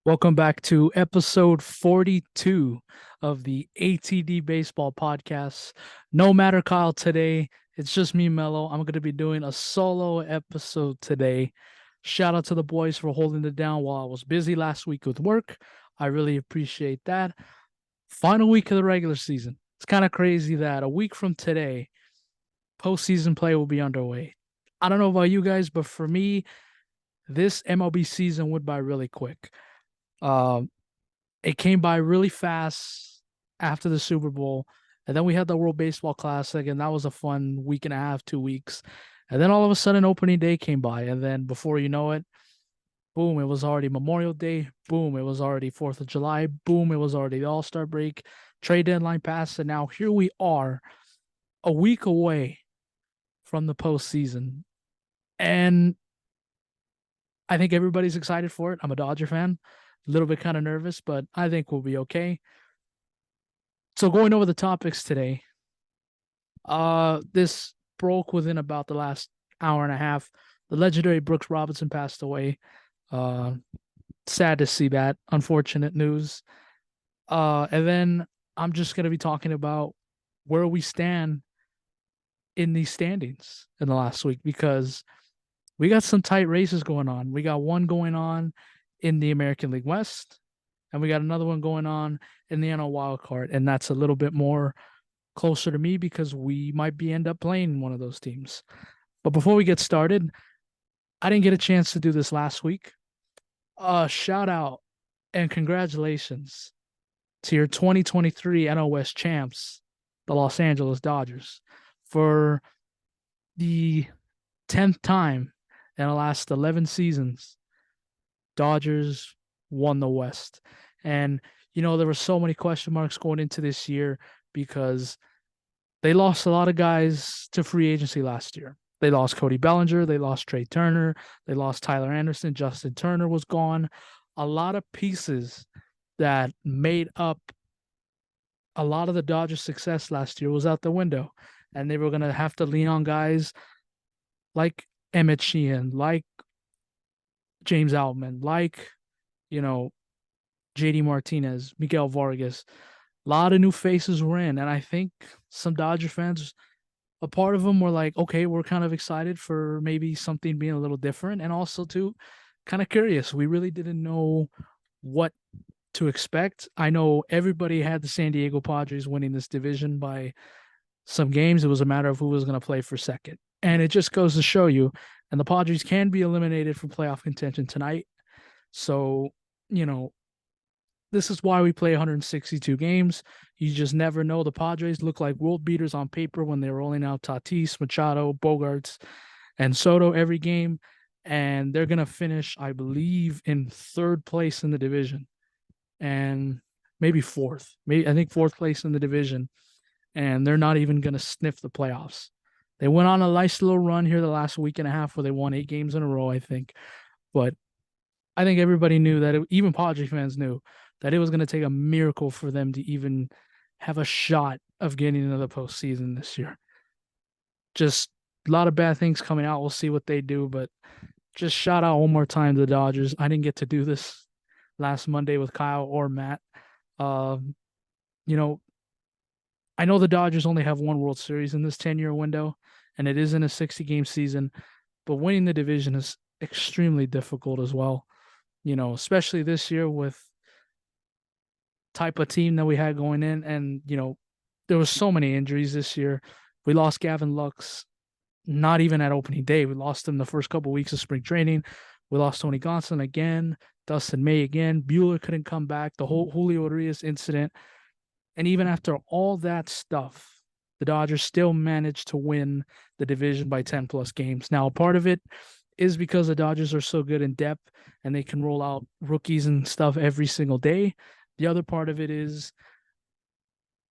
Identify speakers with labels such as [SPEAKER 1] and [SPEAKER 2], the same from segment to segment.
[SPEAKER 1] Welcome back to episode 42 of the ATD Baseball Podcast. No matter, Kyle, today, it's just me, Melo. I'm going to be doing a solo episode today. Shout out to the boys for holding it down while I was busy last week with work. I really appreciate that. Final week of the regular season. It's kind of crazy that a week from today, postseason play will be underway. I don't know about you guys, but for me, this MLB season went by really quick. Um, it came by really fast after the Super Bowl. And then we had the World Baseball Classic, and that was a fun week and a half, 2 weeks. And then all of a sudden, opening day came by. And then before you know it, boom, it was already Memorial Day. Boom, it was already 4th of July. Boom, it was already the All Star break. Trade deadline passed. And now here we are, a week away from the postseason. And I think everybody's excited for it. I'm a Dodger fan, a little bit kind of nervous, but I think we'll be okay. So going over the topics today, this broke within about the last hour and a half. The legendary Brooks Robinson passed away. Uh, Sad to see that. Unfortunate news. And then I'm just gonna be talking about where we stand in these standings in the last week because we got some tight races going on. We got one going on in the American League West, and we got another one going on in the NL Wild Card, and that's a little bit more closer to me because we might be end up playing one of those teams. But before we get started, I didn't get a chance to do this last week. Shout out and congratulations to your 2023 NL West champs, the Los Angeles Dodgers, for the 10th time in the last 11 seasons. Dodgers won the West. And, there were so many question marks going into this year because they lost a lot of guys to free agency last year. They lost Cody Bellinger. They lost Trey Turner. They lost Tyler Anderson. Justin Turner was gone. A lot of pieces that made up a lot of the Dodgers' success last year was out the window. And they were going to have to lean on guys like Emmett Sheehan, like James Outman, like, JD Martinez, Miguel Vargas. A lot of new faces were in. And I think some Dodger fans, a part of them were like, okay, we're kind of excited for maybe something being a little different. And also, too, kind of curious. We really didn't know what to expect. I know everybody had the San Diego Padres winning this division by some games. It was a matter of who was going to play for second. And it just goes to show you, and the Padres can be eliminated from playoff contention tonight. So, this is why we play 162 games. You just never know. The Padres look like world beaters on paper when they're rolling out Tatis, Machado, Bogarts, and Soto every game. And they're going to finish, I believe, in third place in the division and maybe fourth. Maybe I think fourth place in the division. And they're not even going to sniff the playoffs. They went on a nice little run here the last week and a half where they won 8 games in a row, I think. But I think everybody knew that, even Padre fans knew that it was going to take a miracle for them to even have a shot of getting into the postseason this year. Just a lot of bad things coming out. We'll see what they do, but just shout out one more time to the Dodgers. I didn't get to do this last Monday with Kyle or Matt. Um, you know, I know the Dodgers only have one World Series in this 10-year window, and it isn't a 60-game season, but winning the division is extremely difficult as well. Especially this year with type of team that we had going in. And, there was so many injuries this year. We lost Gavin Lux, not even at opening day. We lost him the first couple of weeks of spring training. We lost Tony Gonsolin again, Dustin May again. Bueller couldn't come back. The whole Julio Urias incident. And even after all that stuff, the Dodgers still managed to win the division by 10 plus games. Now, part of it is because the Dodgers are so good in depth and they can roll out rookies and stuff every single day. The other part of it is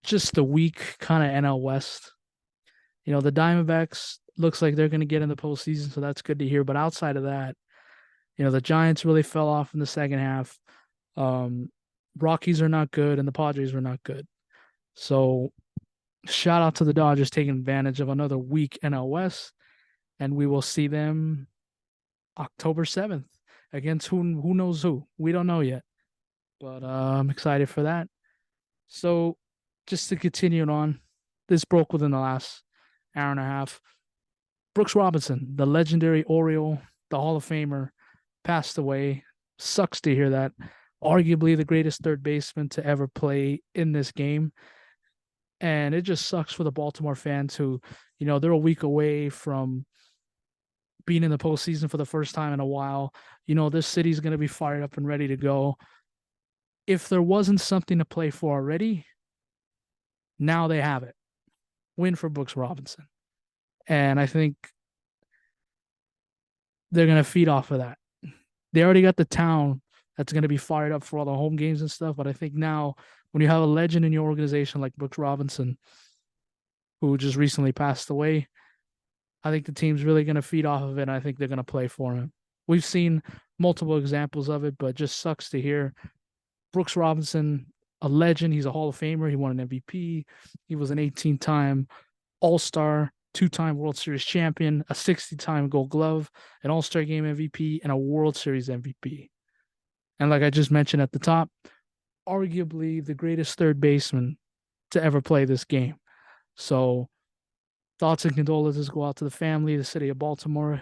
[SPEAKER 1] just the weak kind of NL West. The Diamondbacks looks like they're going to get in the postseason, so that's good to hear. But outside of that, the Giants really fell off in the second half. Rockies are not good, and the Padres were not good. So shout out to the Dodgers taking advantage of another weak NL West, and we will see them October 7th against who knows who. We don't know yet. but I'm excited for that. So, just to continue on, this broke within the last hour and a half. Brooks Robinson, the legendary Oriole, the Hall of Famer, passed away. Sucks to hear that. Arguably the greatest third baseman to ever play in this game. And it just sucks for the Baltimore fans who, they're a week away from being in the postseason for the first time in a while. This city's going to be fired up and ready to go. If there wasn't something to play for already, now they have it. Win for Brooks Robinson. And I think they're going to feed off of that. They already got the town that's going to be fired up for all the home games and stuff. But I think now, when you have a legend in your organization like Brooks Robinson, who just recently passed away, I think the team's really going to feed off of it. And I think they're going to play for him. We've seen multiple examples of it, but just sucks to hear. Brooks Robinson, a legend. He's a Hall of Famer. He won an MVP. He was an 18-time All-Star, 2-time World Series champion, a 60-time Gold Glove, an All-Star Game MVP, and a World Series MVP. And like I just mentioned at the top, arguably the greatest third baseman to ever play this game. So thoughts and condolences go out to the family, the city of Baltimore.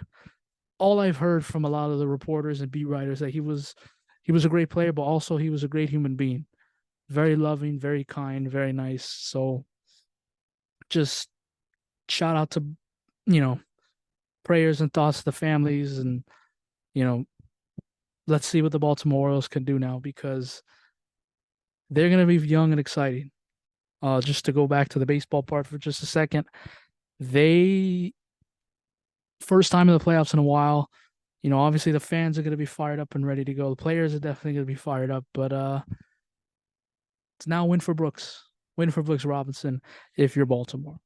[SPEAKER 1] All I've heard from a lot of the reporters and beat writers that he was a great player, but also he was a great human being. Very loving, very kind, very nice. So just shout out to, prayers and thoughts to the families, and, let's see what the Baltimore Orioles can do now, because they're going to be young and exciting. Just to go back to the baseball part for just a second, they first time in the playoffs in a while. Obviously the fans are going to be fired up and ready to go. The players are definitely going to be fired up, but it's now win for Brooks Robinson if you're Baltimore.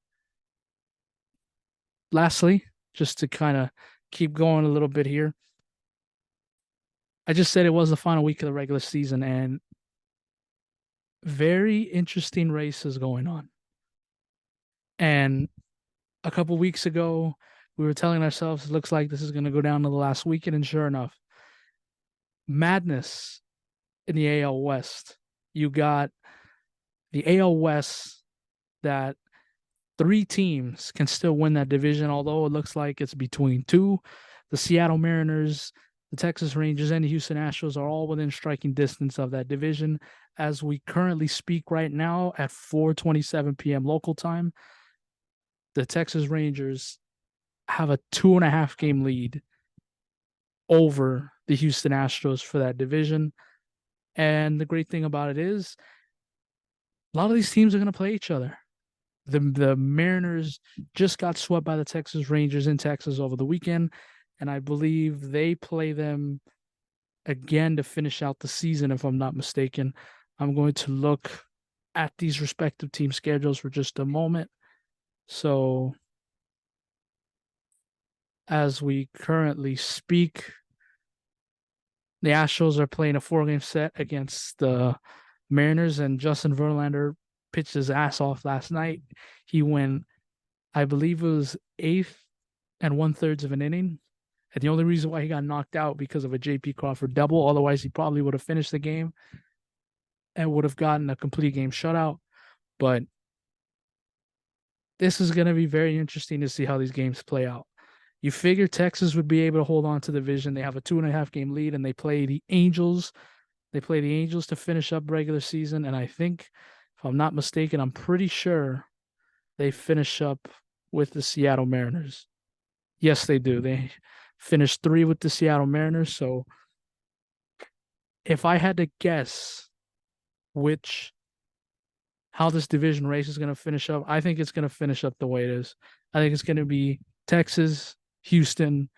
[SPEAKER 1] Lastly, just to kind of keep going a little bit here, I just said it was the final week of the regular season, and very interesting races going on. And a couple weeks ago, we were telling ourselves it looks like this is going to go down to the last weekend, and sure enough, madness in the AL West. You got the AL West that 3 teams can still win that division, although it looks like it's between 2. The Seattle Mariners, the Texas Rangers, and the Houston Astros are all within striking distance of that division as we currently speak right now at 4:27 p.m. local time. The Texas Rangers have a 2.5 game lead over the Houston Astros for that division. And the great thing about it is a lot of these teams are going to play each other. The Mariners just got swept by the Texas Rangers in Texas over the weekend, and I believe they play them again to finish out the season, if I'm not mistaken. I'm going to look at these respective team schedules for just a moment. So, as we currently speak, the Astros are playing a 4-game set against the Mariners, and Justin Verlander pitched his ass off last night. He went, I believe it was 8th and 1/3 of an inning. And the only reason why he got knocked out because of a J.P. Crawford double. Otherwise, he probably would have finished the game and would have gotten a complete game shutout. But this is going to be very interesting to see how these games play out. You figure Texas would be able to hold on to the division. They have a 2.5 game lead, and they play the Angels. They play the Angels to finish up regular season. And I think, if I'm not mistaken, I'm pretty sure they finish up with the Seattle Mariners. Yes, they do. They finished 3 with the Seattle Mariners. So if I had to guess how this division race is going to finish up, I think it's going to finish up the way it is. I think it's going to be Texas, Houston,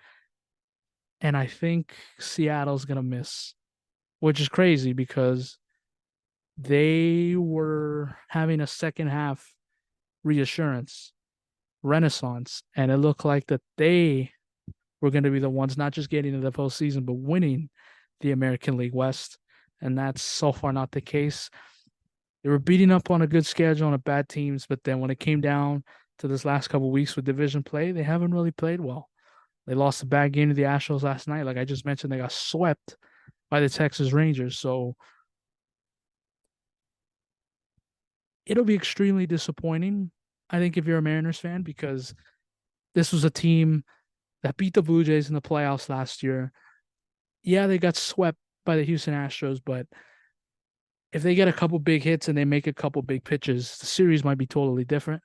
[SPEAKER 1] and I think Seattle's going to miss, which is crazy because they were having a second half renaissance, and it looked like that they were going to be the ones not just getting into the postseason, but winning the American League West, and that's so far not the case. They were beating up on a good schedule on bad teams, but then when it came down to this last couple of weeks with division play, they haven't really played well. They lost a bad game to the Astros last night. Like I just mentioned, they got swept by the Texas Rangers. So It'll be extremely disappointing, I think, if you're a Mariners fan, because this was a team that beat the Blue Jays in the playoffs last year. Yeah, they got swept by the Houston Astros, but if they get a couple big hits and they make a couple big pitches, the series might be totally different.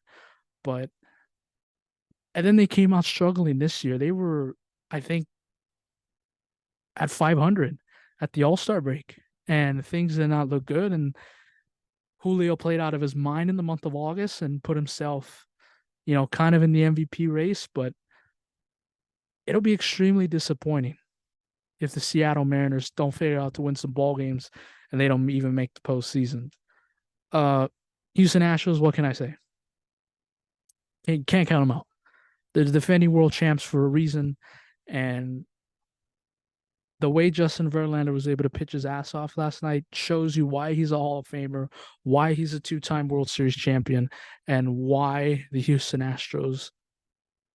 [SPEAKER 1] But and then they came out struggling this year. They were, I think, at 500 at the All-Star break, and things did not look good. And Julio played out of his mind in the month of August and put himself, kind of in the MVP race. But it'll be extremely disappointing if the Seattle Mariners don't figure out to win some ball games and they don't even make the postseason. Uh, Houston Astros, what can I say? Can't count them out. They're the defending world champs for a reason, and the way Justin Verlander was able to pitch his ass off last night shows you why he's a Hall of Famer, why he's a two-time World Series champion, and why the Houston Astros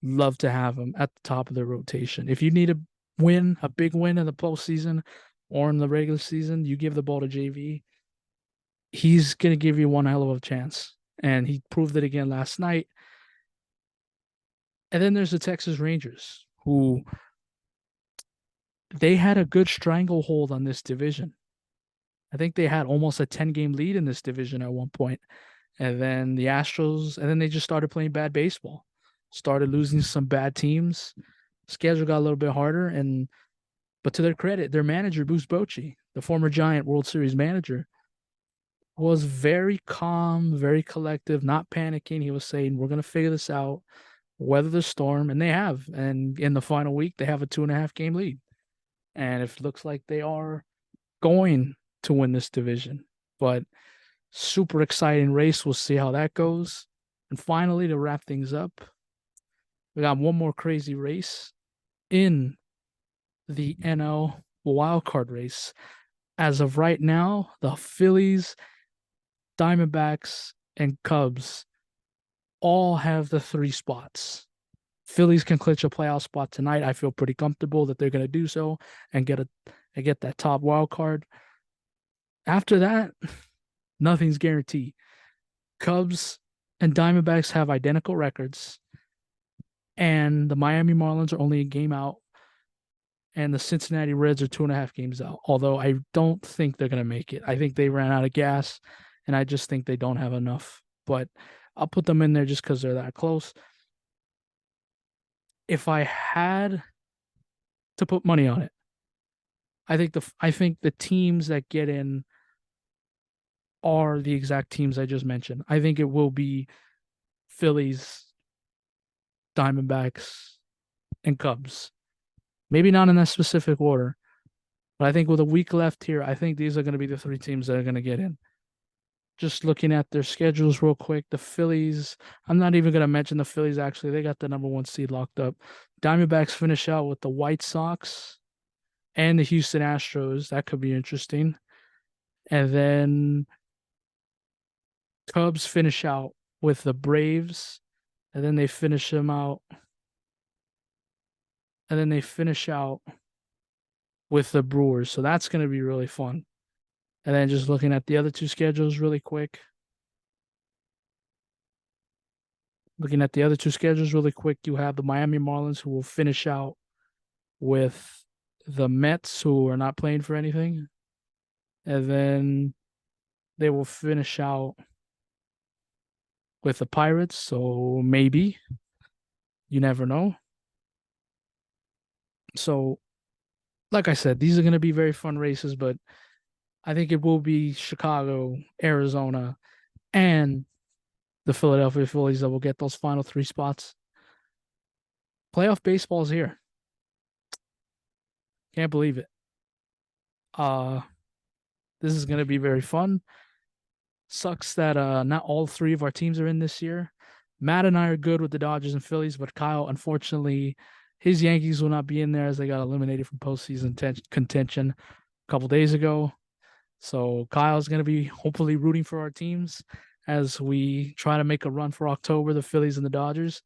[SPEAKER 1] love to have him at the top of their rotation. If you need a win, a big win in the postseason or in the regular season, you give the ball to JV. He's going to give you one hell of a chance. And he proved it again last night. And then there's the Texas Rangers, who they had a good stranglehold on this division. I think they had almost a 10-game lead in this division at one point. And then the Astros, and then they just started playing bad baseball, started losing some bad teams. Schedule got a little bit harder, but to their credit, their manager, Bruce Bochy, the former Giant World Series manager, was very calm, very collective, not panicking. He was saying, we're going to figure this out, weather the storm, and they have. And in the final week, they have a 2.5-game lead. And it looks like they are going to win this division. But super exciting race. We'll see how that goes. And finally, to wrap things up, we got one more crazy race in the NL wildcard race. As of right now, the Phillies, Diamondbacks, and Cubs all have the 3 spots. Phillies can clinch a playoff spot tonight. I feel pretty comfortable that they're going to do so and get that top wild card. After that, nothing's guaranteed. Cubs and Diamondbacks have identical records, and the Miami Marlins are only a game out, and the Cincinnati Reds are 2.5 games out, although I don't think they're going to make it. I think they ran out of gas, and I just think they don't have enough. But I'll put them in there just because they're that close. If I had to put money on it, I think the teams that get in are the exact teams I just mentioned. I think it will be Phillies, Diamondbacks, and Cubs. Maybe not in that specific order, but I think with a week left here, I think these are going to be the 3 teams that are going to get in. Just looking at their schedules real quick, the Phillies, I'm not even going to mention the Phillies, actually. They got the number 1 seed locked up. Diamondbacks finish out with the White Sox and the Houston Astros. That could be interesting. And then Cubs finish out with the Braves, and then they finish them out. And then they finish out with the Brewers. So that's going to be really fun. And then just looking at the other 2 schedules really quick. You have the Miami Marlins, who will finish out with the Mets, who are not playing for anything. And then they will finish out with the Pirates. So maybe. You never know. So, like I said, these are going to be very fun races, but I think it will be Chicago, Arizona, and the Philadelphia Phillies that will get those final 3 spots. Playoff baseball is here. Can't believe it. This is going to be very fun. Sucks that not all 3 of our teams are in this year. Matt and I are good with the Dodgers and Phillies, but Kyle, unfortunately, his Yankees will not be in there as they got eliminated from postseason contention a couple days ago. So Kyle's going to be hopefully rooting for our teams as we try to make a run for October, the Phillies and the Dodgers.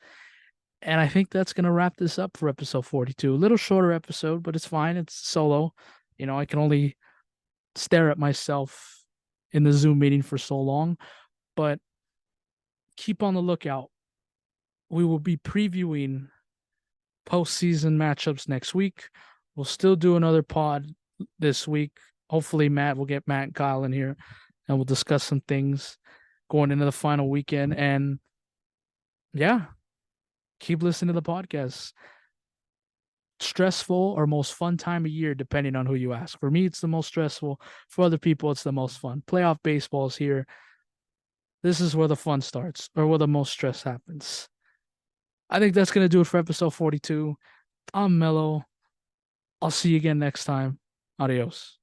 [SPEAKER 1] And I think that's going to wrap this up for episode 42. A little shorter episode, but it's fine. It's solo. I can only stare at myself in the Zoom meeting for so long. But keep on the lookout. We will be previewing postseason matchups next week. We'll still do another pod this week. Hopefully, we'll get Matt and Kyle in here and we'll discuss some things going into the final weekend. And yeah, keep listening to the podcast. Stressful or most fun time of year, depending on who you ask. For me, it's the most stressful. For other people, it's the most fun. Playoff baseball is here. This is where the fun starts, or where the most stress happens. I think that's going to do it for episode 42. I'm Melo. I'll see you again next time. Adios.